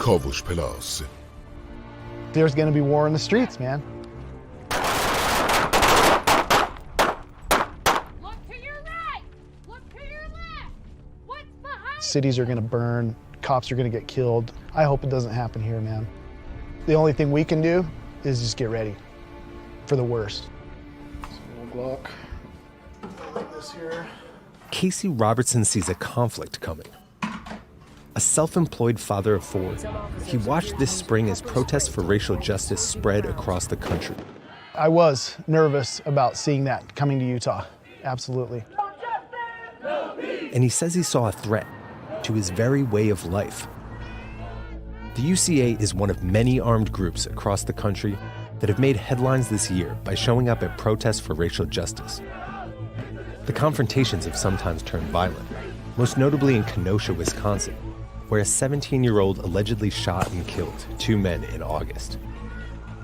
کاوش پلاس. There's going to be war in the streets, man. Look to your right. Look to your left. What's behind? Cities are going to burn. Cops are going to get killed. I hope it doesn't happen here, man. The only thing we can do is just get ready for the worst. Glock. Like this here. Casey Robertson sees a conflict coming. A self-employed father of four, he watched this spring as protests for racial justice spread across the country. I was nervous about seeing that coming to Utah. Absolutely. And he says he saw a threat to his very way of life. The UCA is one of many armed groups across the country that have made headlines this year by showing up at protests for racial justice. The confrontations have sometimes turned violent, most notably in Kenosha, Wisconsin, where a 17-year-old allegedly shot and killed two men in August.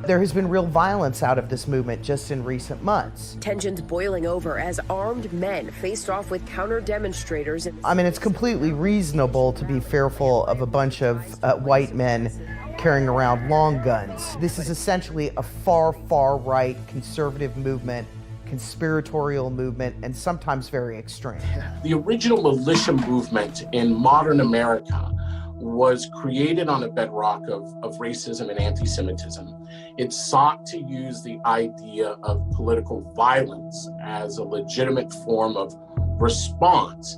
There has been real violence out of this movement just in recent months. Tensions boiling over as armed men faced off with counter-demonstrators. I mean, it's completely reasonable to be fearful of a bunch of white men carrying around long guns. This is essentially a far, far right conservative movement, conspiratorial movement, and sometimes very extreme. The original militia movement in modern America was created on a bedrock of racism and anti-Semitism. It sought to use the idea of political violence as a legitimate form of response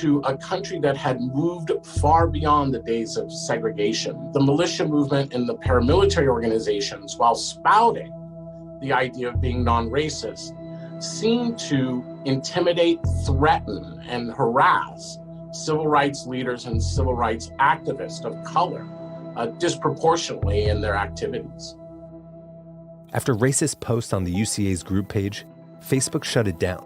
to a country that had moved far beyond the days of segregation. The militia movement and the paramilitary organizations, while spouting the idea of being non-racist, seemed to intimidate, threaten, and harass civil rights leaders and civil rights activists of color disproportionately in their activities. After racist posts on the UCA's group page, Facebook shut it down.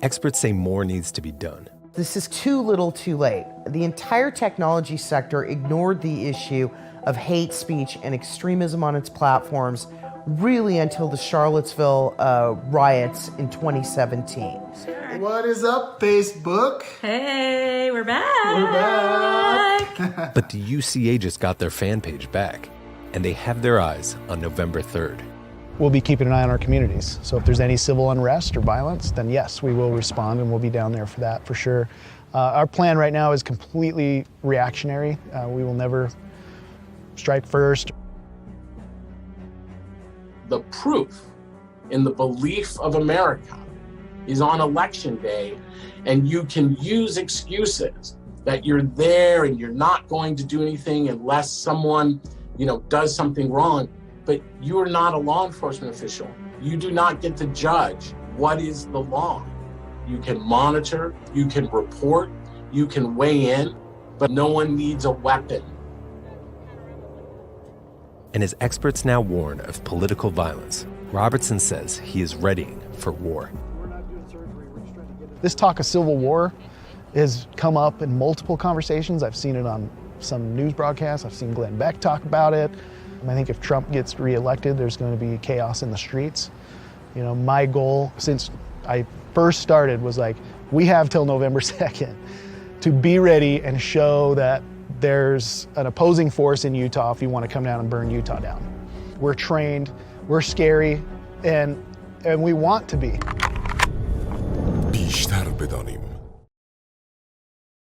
Experts say more needs to be done. This is too little too late. The entire technology sector ignored the issue of hate speech and extremism on its platforms really until the Charlottesville riots in 2017. What is up, Facebook? Hey, we're back. We're back. But the UCA just got their fan page back, and they have their eyes on November 3rd. We'll be keeping an eye on our communities. So if there's any civil unrest or violence, then yes, we will respond and we'll be down there for that for sure. Our plan right now is completely reactionary. We will never strike first. The proof in the belief of America is on election day, and you can use excuses that you're there and you're not going to do anything unless someone, does something wrong. But you are not a law enforcement official. You do not get to judge what is the law. You can monitor, you can report, you can weigh in, but no one needs a weapon. And as experts now warn of political violence, Robertson says he is readying for war. This talk of civil war has come up in multiple conversations. I've seen it on some news broadcasts. I've seen Glenn Beck talk about it. I think if Trump gets reelected, there's going to be chaos in the streets. My goal since I first started was we have till November 2nd to be ready and show that there's an opposing force in Utah if you want to come down and burn Utah down. We're trained, we're scary, and we want to be. بیشتر بدانیم